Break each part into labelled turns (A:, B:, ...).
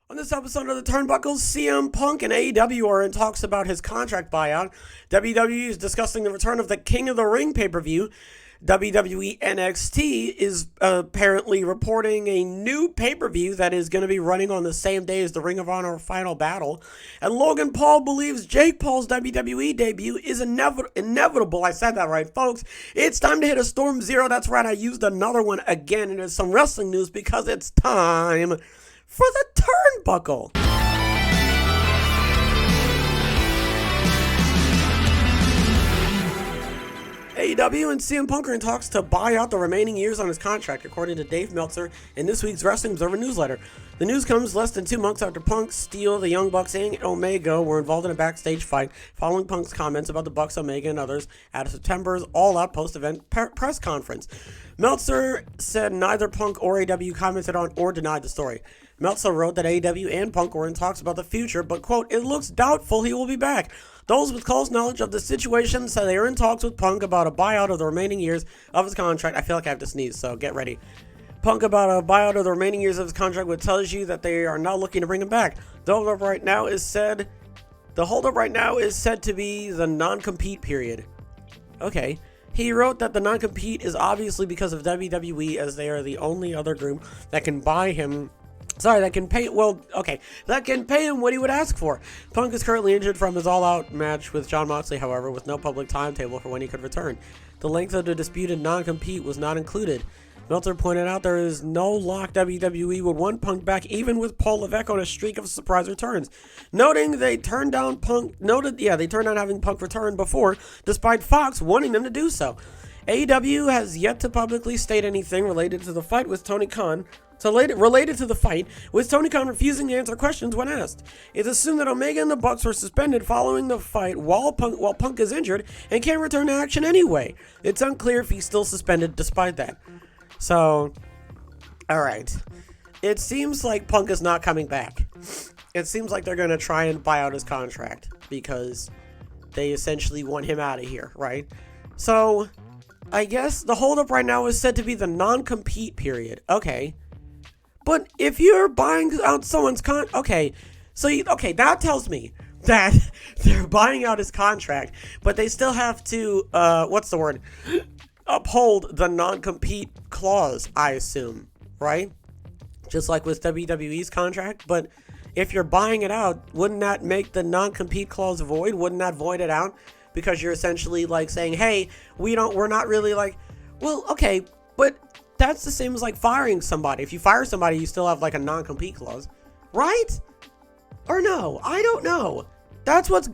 A: On this episode of the Turnbuckle, CM Punk and AEW are in talks about his contract buyout. WWE is discussing the return of the King of the Ring pay-per-view. WWE NXT is apparently reporting a new pay-per-view that is going to be running on the same day as the Ring of Honor Final Battle. And Logan Paul believes Jake Paul's WWE debut is inevitable. I said that right, folks. It's time to hit a Storm Zero. That's right, I used another one again. And there's some wrestling news because it's time for the Turnbuckle. AEW and CM Punk are in talks to buy out the remaining years on his contract, according to Dave Meltzer in this week's Wrestling Observer newsletter. The news comes less than 2 months after Punk, Steel, the Young Bucks, and Omega were involved in a backstage fight following Punk's comments about the Bucks, Omega, and others at September's all-out post-event press conference. Meltzer said neither Punk or AEW commented on or denied the story. Meltzer wrote that AEW and Punk were in talks about the future, but, quote, it looks doubtful he will be back. Those with close knowledge of the situation said they are in talks with Punk about a buyout of the remaining years of his contract. I feel like I have to sneeze, so get ready. Punk about a buyout of the remaining years of his contract, which tells you that they are not looking to bring him back. The holdup right now is said to be the non-compete period. Okay. He wrote that the non-compete is obviously because of WWE, as they are the only other group that can buy him. That can pay him what he would ask for. Punk is currently injured from his all-out match with Jon Moxley, however, with no public timetable for when he could return. The length of the disputed non-compete was not included. Meltzer pointed out there is no lock WWE would want Punk back, even with Paul Levesque on a streak of surprise returns. Noting they turned down having Punk return before, despite Fox wanting them to do so. AEW has yet to publicly state anything related to the fight with Tony Khan. Related to the fight, with Tony Khan refusing to answer questions when asked. It's assumed that Omega and the Bucks were suspended following the fight while Punk is injured and can't return to action anyway. It's unclear if he's still suspended despite that. So, alright. It seems like Punk is not coming back. It seems like they're going to try and buy out his contract because they essentially want him out of here, right? So, I guess the holdup right now is said to be the non-compete period. Okay. But if you're buying out someone's that tells me that they're buying out his contract, but they still have to, uphold the non-compete clause, I assume, right? Just like with WWE's contract. But if you're buying it out, wouldn't that make the non-compete clause void? Wouldn't that void it out? Because you're essentially like saying, hey, we're not really like, well, okay, but that's the same as like firing somebody. If you fire somebody, you still have like a non-compete clause, right? Or no? I don't know. That's what's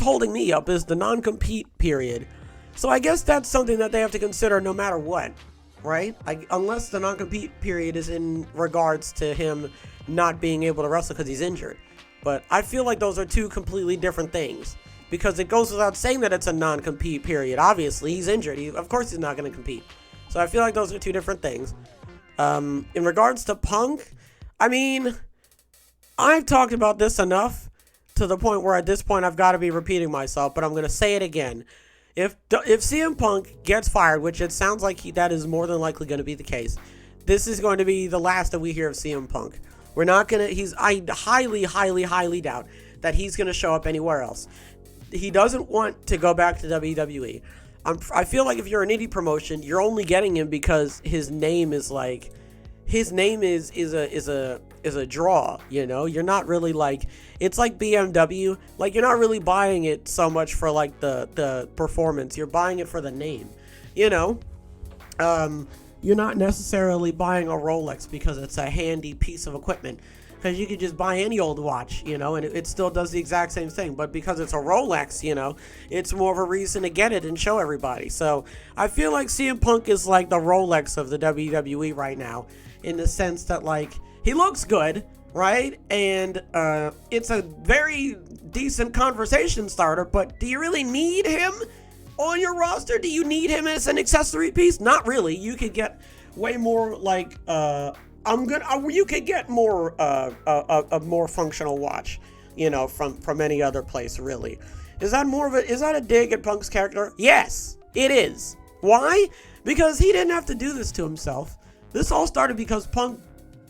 A: holding me up is the non-compete period. So I guess that's something that they have to consider no matter what, right? Unless the non-compete period is in regards to him not being able to wrestle because he's injured. But I feel like those are two completely different things because it goes without saying that it's a non-compete period. Obviously, he's injured. Of course he's not going to compete. So I feel like those are two different things. In regards to Punk, I mean, I've talked about this enough to the point where at this point I've got to be repeating myself, but I'm going to say it again. If CM Punk gets fired, which it sounds like that is more than likely going to be the case, this is going to be the last that we hear of CM Punk. I highly, highly, highly doubt that he's going to show up anywhere else. He doesn't want to go back to WWE. I feel like if you're an indie promotion, you're only getting him because his name is a draw, you know? You're not really like, it's like BMW, like you're not really buying it so much for like the performance, you're buying it for the name, you know? You're not necessarily buying a Rolex because it's a handy piece of equipment. Because you could just buy any old watch, you know, and it still does the exact same thing. But because it's a Rolex, you know, it's more of a reason to get it and show everybody. So I feel like CM Punk is like the Rolex of the WWE right now, in the sense that, like, he looks good, right? And it's a very decent conversation starter, but do you really need him on your roster? Do you need him as an accessory piece? Not really. You could get way more, like, you could get more a more functional watch, you know, from any other place, really. Is that a dig at Punk's character? Yes, it is. Why? Because he didn't have to do this to himself. This all started because Punk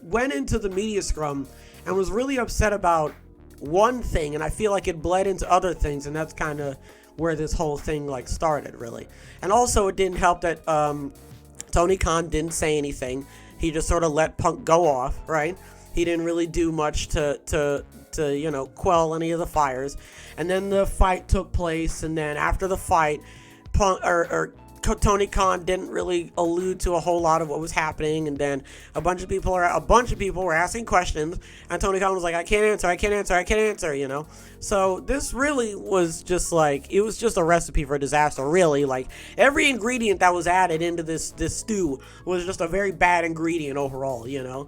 A: went into the media scrum and was really upset about one thing, and I feel like it bled into other things, and that's kind of where this whole thing like started, really. And also, it didn't help that Tony Khan didn't say anything. He just sort of let Punk go off, right? He didn't really do much to quell any of the fires. And then the fight took place, and then after the fight, Tony Khan didn't really allude to a whole lot of what was happening, and then a bunch of people were asking questions, and Tony Khan was like, I can't answer, you know. So this really was just like, it was just a recipe for disaster, really. Like, every ingredient that was added into this stew was just a very bad ingredient overall, you know.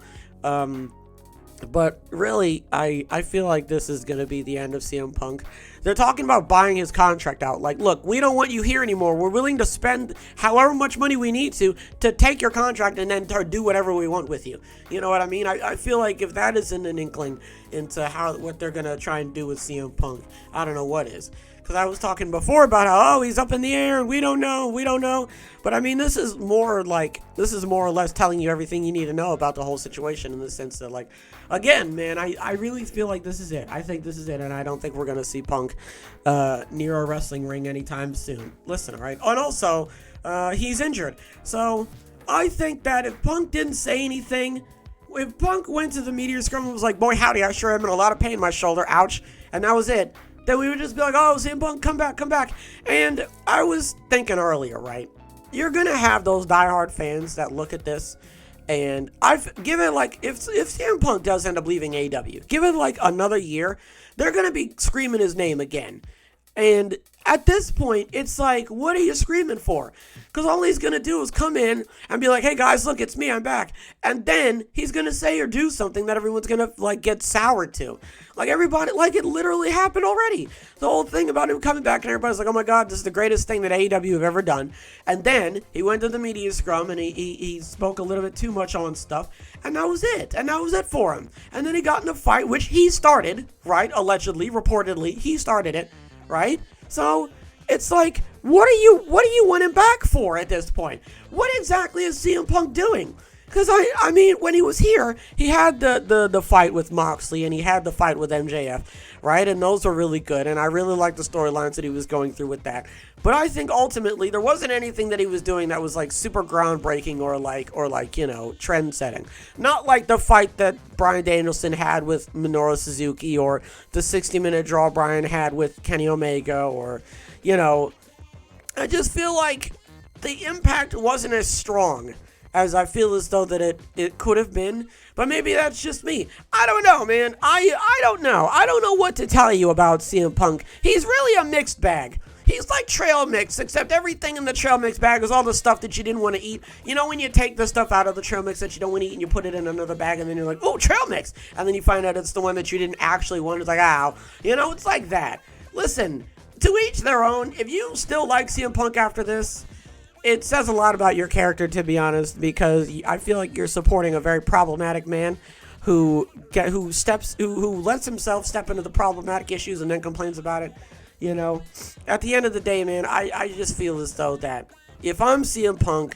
A: But really, I feel like this is going to be the end of CM Punk. They're talking about buying his contract out. Like, look, we don't want you here anymore. We're willing to spend however much money we need to take your contract and then do whatever we want with you. You know what I mean? I feel like if that isn't an inkling into what they're going to try and do with CM Punk, I don't know what is. Because I was talking before about how, he's up in the air and we don't know. But I mean, this is more or less telling you everything you need to know about the whole situation, in the sense that, like, again, man, I really feel like this is it. I think this is it, and I don't think we're going to see Punk near a wrestling ring anytime soon. Listen, all right? And also, he's injured. So I think that if Punk didn't say anything, if Punk went to the media scrum and was like, boy, howdy, I sure am in a lot of pain in my shoulder, ouch, and that was it, then we would just be like, oh, CM Punk, come back. And I was thinking earlier, right? You're going to have those diehard fans that look at this, and I've given, like, if CM Punk does end up leaving AEW, give it like another year, they're going to be screaming his name again. And at this point, it's like, what are you screaming for? Because all he's going to do is come in and be like, hey guys, look, it's me, I'm back. And then he's going to say or do something that everyone's going to, like, get soured to. Like, everybody, like, it literally happened already. The whole thing about him coming back, and everybody's like, oh my god, this is the greatest thing that AEW have ever done. And then he went to the media scrum and he spoke a little bit too much on stuff. And that was it. And that was it for him. And then he got in a fight, which he started, right? Allegedly, reportedly, he started it. Right? So it's like, what are you winning back for at this point? What exactly is CM Punk doing? Because I mean, when he was here, he had the fight with Moxley and he had the fight with MJF, right? And those were really good, and I really liked the storylines that he was going through with that. But I think ultimately there wasn't anything that he was doing that was like super groundbreaking or like you know, trend setting. Not like the fight that Bryan Danielson had with Minoru Suzuki, or the 60-minute draw Bryan had with Kenny Omega, or, you know, I just feel like the impact wasn't as strong as I feel as though that it could have been. But maybe that's just me. I don't know, man. I don't know. I don't know what to tell you about CM Punk. He's really a mixed bag. He's like trail mix, except everything in the trail mix bag is all the stuff that you didn't want to eat. You know, when you take the stuff out of the trail mix that you don't want to eat and you put it in another bag, and then you're like, oh, trail mix. And then you find out it's the one that you didn't actually want. It's like, ow. You know, it's like that. Listen, to each their own. If you still like CM Punk after this, it says a lot about your character, to be honest, because I feel like you're supporting a very problematic man who lets himself step into the problematic issues and then complains about it. You know, at the end of the day, man, I just feel as though that if I'm CM Punk,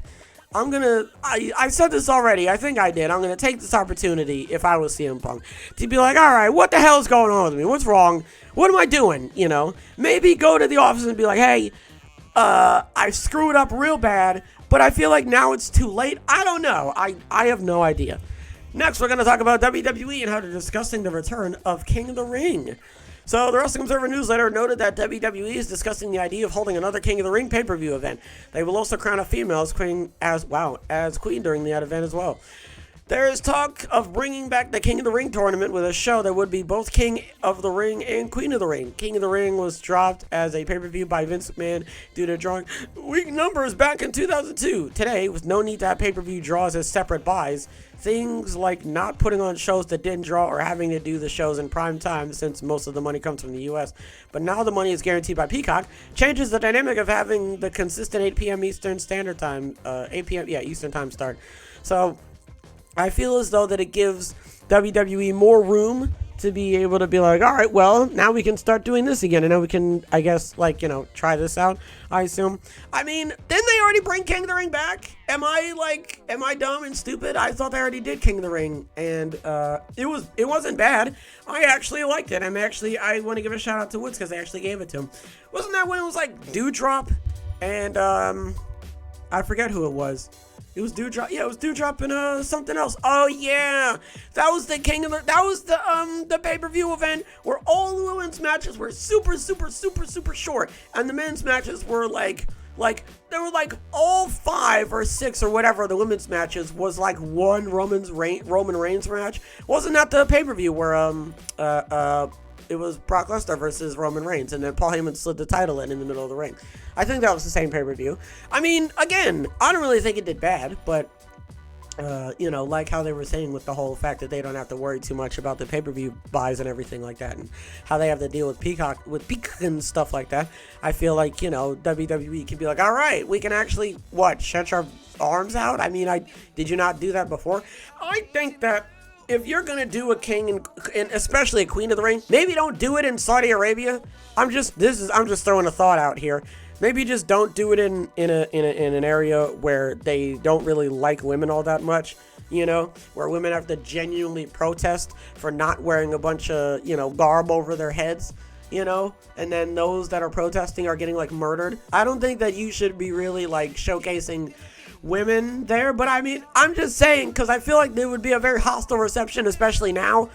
A: I said this already, I think I did, I'm going to take this opportunity, if I was CM Punk, to be like, alright, what the hell is going on with me? What's wrong? What am I doing? You know, maybe go to the office and be like, hey, I screwed up real bad, but I feel like now it's too late. I don't know. I have no idea. Next, we're going to talk about WWE and how they're discussing the return of King of the Ring. So, the Wrestling Observer newsletter noted that WWE is discussing the idea of holding another King of the Ring pay-per-view event. They will also crown a female as queen during that event as well. There is talk of bringing back the King of the Ring tournament with a show that would be both King of the Ring and Queen of the Ring. King of the Ring was dropped as a pay-per-view by Vince McMahon due to drawing weak numbers back in 2002. Today, with no need to have pay-per-view draws as separate buys, things like not putting on shows that didn't draw or having to do the shows in prime time, since most of the money comes from the U.S., but now the money is guaranteed by Peacock, changes the dynamic of having the consistent 8 p.m. Eastern Standard Time, 8 p.m. Eastern Time start. So I feel as though that it gives WWE more room to be able to be like, all right, well, now we can start doing this again, and now we can, I guess, like, try this out, I assume. I mean, didn't they already bring King of the Ring back? Am I dumb and stupid? I thought they already did King of the Ring, and it wasn't bad. I actually liked it. I want to give a shout out to Woods because they actually gave it to him. Wasn't that when it was like Dewdrop and I forget who it was. It was Dewdrop. Yeah, it was Dewdrop and something else. Oh yeah, that was the the pay-per-view event where all the women's matches were super short, and the men's matches were like they were like all 5 or 6 or whatever the women's matches was like one Roman Reigns match. Wasn't that the pay-per-view where it was Brock Lesnar versus Roman Reigns, and then Paul Heyman slid the title in the middle of the ring? I think that was the same pay-per-view. I mean, again, I don't really think it did bad, but, like how they were saying with the whole fact that they don't have to worry too much about the pay-per-view buys and everything like that, and how they have to deal with Peacock and stuff like that. I feel like, WWE can be like, all right, we can actually, stretch our arms out? I mean, did you not do that before? I think that if you're going to do a king and especially a queen of the ring, maybe don't do it in Saudi Arabia. I'm just throwing a thought out here. Maybe just don't do it in an area where they don't really like women all that much, where women have to genuinely protest for not wearing a bunch of, garb over their heads, and then those that are protesting are getting like murdered. I don't think that you should be really like showcasing women there, but I mean, I'm just saying, because I feel like there would be a very hostile reception, especially now,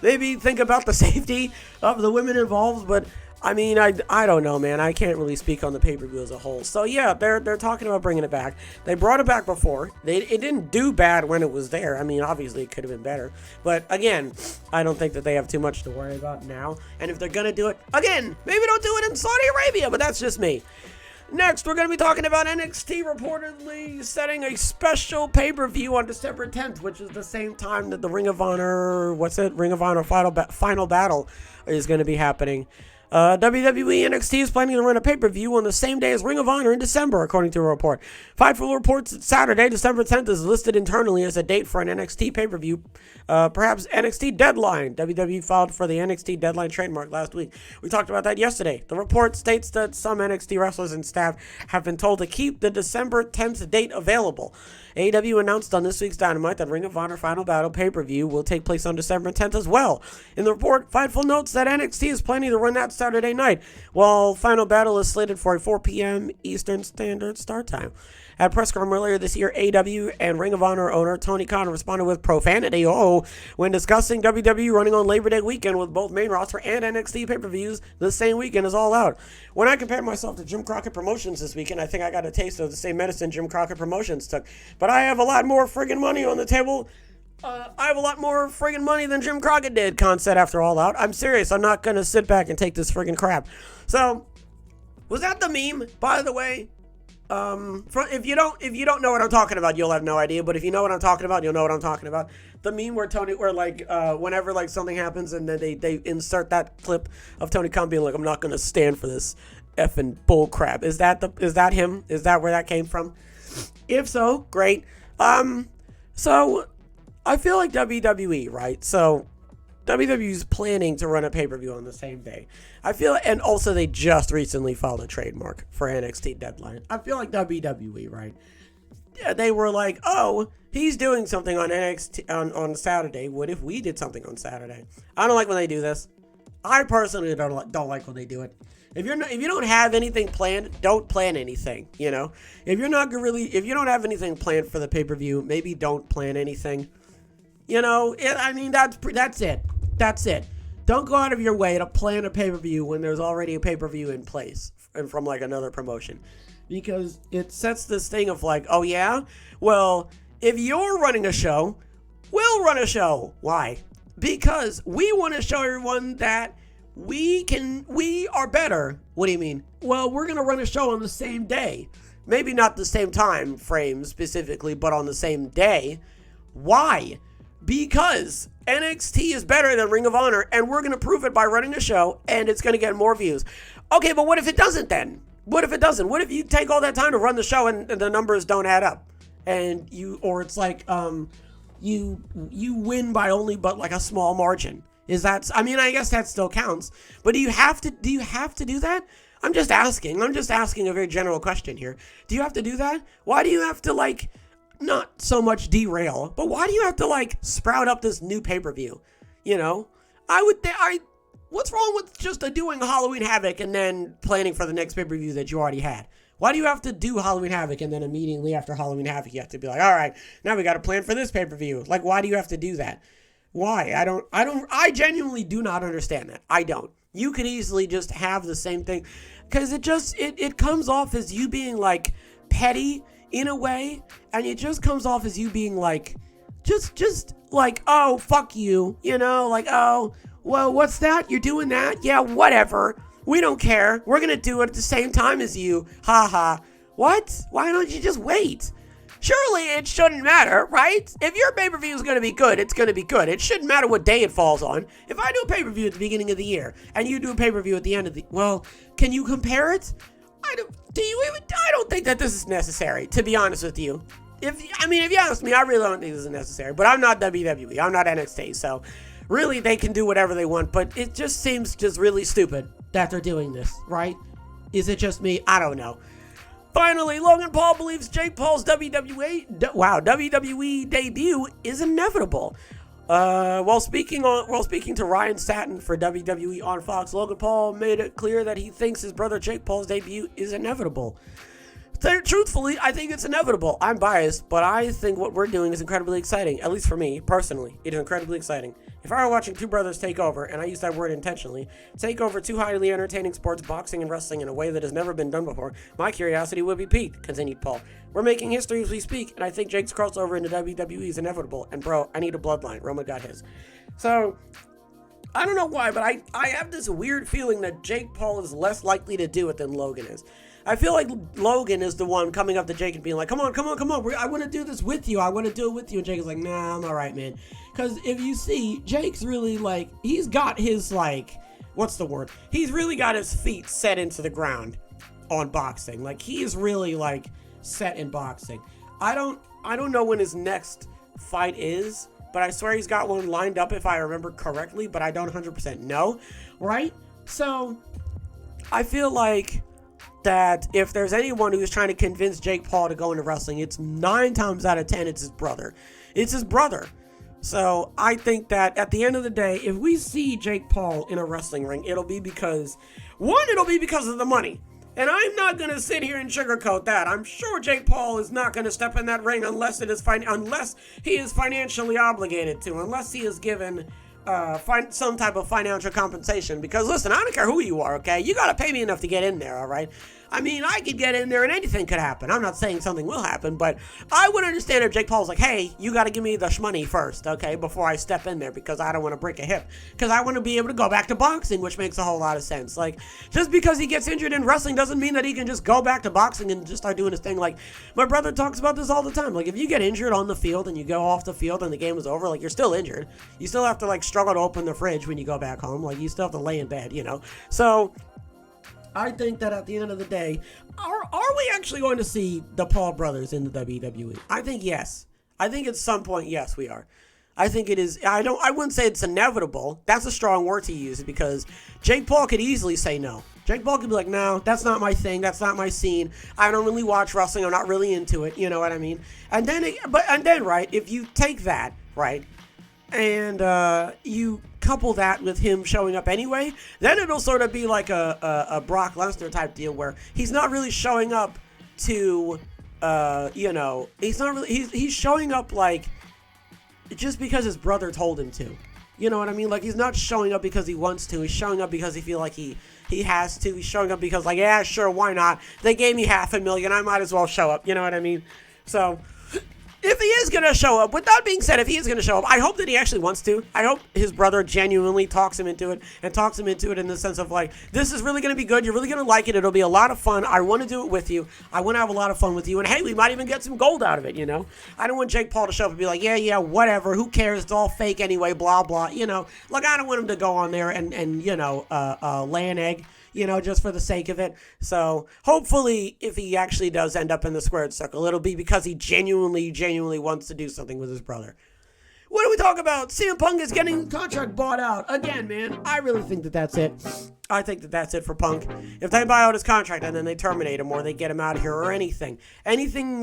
A: maybe think about the safety of the women involved. But I mean, I don't know, man. I can't really speak on the pay-per-view as a whole. So yeah, they're talking about bringing it back. They brought it back before. It didn't do bad when it was there. I mean, obviously it could have been better, but again, I don't think that they have too much to worry about now. And if they're gonna do it again, maybe don't do it in Saudi Arabia, but that's just me. Next, we're going to be talking about NXT reportedly setting a special pay-per-view on December 10th, which is the same time that the Ring of Honor Final Battle is going to be happening. WWE NXT is planning to run a pay-per-view on the same day as Ring of Honor in December, according to a report. Fightful reports that Saturday, December 10th, is listed internally as a date for an NXT pay-per-view, perhaps NXT Deadline. WWE filed for the NXT Deadline trademark last week. We talked about that yesterday. The report states that some NXT wrestlers and staff have been told to keep the December 10th date available. AEW announced on this week's Dynamite that Ring of Honor Final Battle pay-per-view will take place on December 10th as well. In the report, Fightful notes that NXT is planning to run that Saturday night, while Final Battle is slated for a 4 p.m. Eastern Standard start time. At a press conference earlier this year, AEW and Ring of Honor owner Tony Khan responded with profanity when discussing WWE running on Labor Day weekend with both main roster and NXT pay-per-views the same weekend as All Out. When I compared myself to Jim Crockett Promotions this weekend, I think I got a taste of the same medicine Jim Crockett Promotions took. But I have a lot more friggin' money on the table. I have a lot more friggin' money than Jim Crockett did, Khan said after All Out. I'm serious. I'm not going to sit back and take this friggin' crap. So, was that the meme, by the way? If you don't know what I'm talking about, you'll have no idea. But if you know what I'm talking about, you'll know what I'm talking about. The meme where whenever like something happens and then they insert that clip of Tony Khan being like, "I'm not gonna stand for this effing bull crap." Is that him? Is that where that came from? If so, great. So I feel like WWE, right? So WWE's planning to run a pay-per-view on the same day. And also they just recently filed a trademark for NXT Deadline. I feel like WWE, right? Yeah, they were like, oh, he's doing something on NXT on Saturday. What if we did something on Saturday? I don't like when they do this. I personally don't like when they do it. If you don't have anything planned, don't plan anything. If you don't have anything planned for the pay-per-view, maybe don't plan anything. That's it. That's it. Don't go out of your way to plan a pay-per-view when there's already a pay-per-view in place and from like another promotion. Because it sets this thing of like, oh yeah? Well, if you're running a show, we'll run a show. Why? Because we want to show everyone that we are better. What do you mean? Well, we're going to run a show on the same day. Maybe not the same time frame specifically, but on the same day. Why? Because NXT is better than Ring of Honor, and we're going to prove it by running a show, and it's going to get more views. Okay, but what if it doesn't then? What if it doesn't? What if you take all that time to run the show and the numbers don't add up? Or it's like you win by only but like a small margin. I mean, I guess that still counts. But do you have to do that? I'm just asking a very general question here. Do you have to do that? Why do you have to, like, not so much derail, but why do you have to, like, sprout up this new pay-per-view? You know? What's wrong with just doing Halloween Havoc and then planning for the next pay-per-view that you already had? Why do you have to do Halloween Havoc and then immediately after Halloween Havoc you have to be like, all right, now we got to plan for this pay-per-view? Like, why do you have to do that? Why? I genuinely do not understand that. I don't. You could easily just have the same thing, because it comes off as you being, like, petty in a way, and it just comes off as you being, like, just like, oh, fuck you, you know, like, oh, well, what's that? You're doing that? Yeah, whatever. We don't care. We're going to do it at the same time as you. Ha ha. What? Why don't you just wait? Surely it shouldn't matter, right? If your pay-per-view is going to be good, it's going to be good. It shouldn't matter what day it falls on. If I do a pay-per-view at the beginning of the year and you do a pay-per-view at the end of the... Well, can you compare it? I don't think that this is necessary, to be honest with you. If you ask me, I really don't think this is necessary. But I'm not WWE. I'm not NXT. So really, they can do whatever they want. But it just seems just really stupid that they're doing this, right? Is it just me? I don't know. Finally, Logan Paul believes Jake Paul's WWE debut is inevitable. While speaking to Ryan Satin for WWE on Fox, Logan Paul made it clear that he thinks his brother Jake Paul's debut is inevitable. Truthfully, I think it's inevitable. I'm biased, but I think what we're doing is incredibly exciting. At least for me, personally, it is incredibly exciting. If I were watching two brothers take over, and I use that word intentionally, take over two highly entertaining sports, boxing and wrestling, in a way that has never been done before, my curiosity would be piqued, continued Paul. We're making history as we speak, and I think Jake's crossover into WWE is inevitable. And bro, I need a bloodline. Roman got his. So, I don't know why, but I have this weird feeling that Jake Paul is less likely to do it than Logan is. I feel like Logan is the one coming up to Jake and being like, come on. I want to do this with you. I want to do it with you. And Jake is like, nah, I'm all right, man. Because if you see, Jake's really, like, he's got his, like, what's the word? He's really got his feet set into the ground on boxing. Like, he is really, like, set in boxing. I don't know when his next fight is, but I swear he's got one lined up if I remember correctly, but I don't 100% know, right? So, I feel like that if there's anyone who's trying to convince Jake Paul to go into wrestling, it's 9 times out of 10, it's his brother. It's his brother. So I think that at the end of the day, if we see Jake Paul in a wrestling ring, it'll be because of the money. And I'm not going to sit here and sugarcoat that. I'm sure Jake Paul is not going to step in that ring unless he is financially obligated to, unless he is given some type of financial compensation. Because listen, I don't care who you are, okay? You gotta pay me enough to get in there, all right? I mean, I could get in there and anything could happen. I'm not saying something will happen, but I would understand if Jake Paul's like, hey, you gotta give me the shmoney first, okay, before I step in there, because I don't want to break a hip. Because I want to be able to go back to boxing, which makes a whole lot of sense. Like, just because he gets injured in wrestling doesn't mean that he can just go back to boxing and just start doing his thing. Like, my brother talks about this all the time. Like, if you get injured on the field and you go off the field and the game is over, like, you're still injured. You still have to, like, struggle to open the fridge when you go back home. Like, you still have to lay in bed, you know? So I think that at the end of the day, are we actually going to see the Paul brothers in the WWE? I think yes. I think at some point, yes, we are. I think it is. I wouldn't say it's inevitable. That's a strong word to use, because Jake Paul could easily say no. Jake Paul could be like, no, that's not my thing. That's not my scene. I don't really watch wrestling. I'm not really into it. You know what I mean? And then, right, if you take that, right, and you couple that with him showing up anyway, then it'll sort of be like a Brock Lesnar type deal where he's not really showing up to, he's showing up like just because his brother told him to. You know what I mean? Like, he's not showing up because he wants to. He's showing up because he feels like he has to. He's showing up because, like, yeah, sure, why not? They gave me $500,000. I might as well show up. You know what I mean? So if he is going to show up, with that being said, if he is going to show up, I hope that he actually wants to. I hope his brother genuinely talks him into it, and talks him into it in the sense of, like, this is really going to be good. You're really going to like it. It'll be a lot of fun. I want to do it with you. I want to have a lot of fun with you. And, hey, we might even get some gold out of it, you know? I don't want Jake Paul to show up and be like, yeah, whatever. Who cares? It's all fake anyway, blah, blah. You know, like, I don't want him to go on there and lay an egg, you know, just for the sake of it. So hopefully, if he actually does end up in the squared circle, it'll be because he genuinely wants to do something with his brother. What do we talk about? CM Punk is getting the contract bought out. Again, man, I really think that that's it. I think that that's it for Punk. If they buy out his contract and then they terminate him or they get him out of here or anything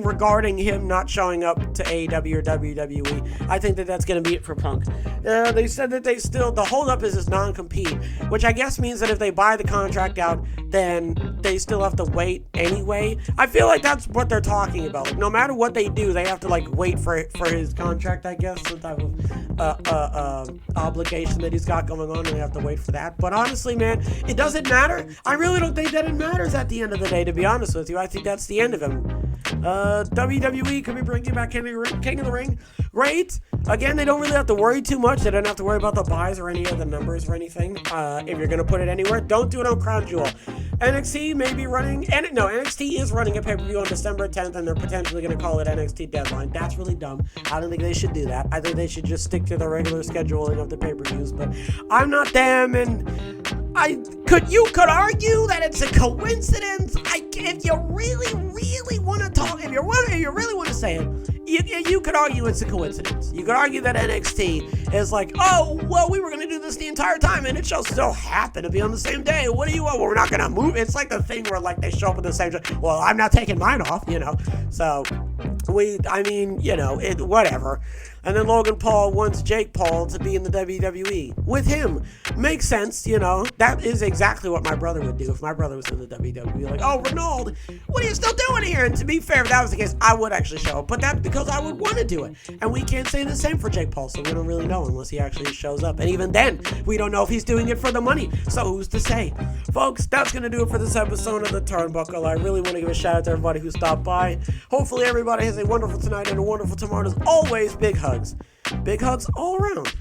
A: regarding him not showing up to AEW or WWE, I think that that's going to be it for Punk. They said that the holdup is his non-compete, which I guess means that if they buy the contract out, then they still have to wait anyway. I feel like that's what they're talking about. Like, no matter what they do, they have to like wait for his contract, I guess, some type of obligation that he's got going on, and they have to wait for that. But honestly, man, it doesn't matter. I really don't think that it matters at the end of the day, to be honest with you. I think that's the end of him. WWE could be bringing back King of the Ring. Great. Again, they don't really have to worry too much. They don't have to worry about the buys or any of the numbers or anything. If you're going to put it anywhere, don't do it on Crown Jewel. NXT may be running, NXT is running a pay-per-view on December 10th, and they're potentially going to call it NXT Deadline. That's really dumb. I don't think they should do that. I think they should just stick to the regular scheduling of the pay-per-views, but I'm not them, and you could argue that it's a coincidence. If you really want to talk, if you really want to say it, you could argue it's a coincidence. You could argue that NXT is like, oh, well, we were going to do this the entire time, and it just so happened to be on the same day. What do you want? Well, we're not going to move. It's like the thing where, like, they show up at the same time. Well, I'm not taking mine off, So, whatever. And then Logan Paul wants Jake Paul to be in the WWE with him. Makes sense, That is exactly what my brother would do if my brother was in the WWE. Like, oh, Ronald, what are you still doing here? And to be fair, if that was the case, I would actually show up. But that's because I would want to do it. And we can't say the same for Jake Paul, so we don't really know unless he actually shows up. And even then, we don't know if he's doing it for the money. So who's to say? Folks, that's going to do it for this episode of The Turnbuckle. I really want to give a shout out to everybody who stopped by. Hopefully everybody has a wonderful tonight and a wonderful tomorrow. As always, big hugs. Big hugs all around.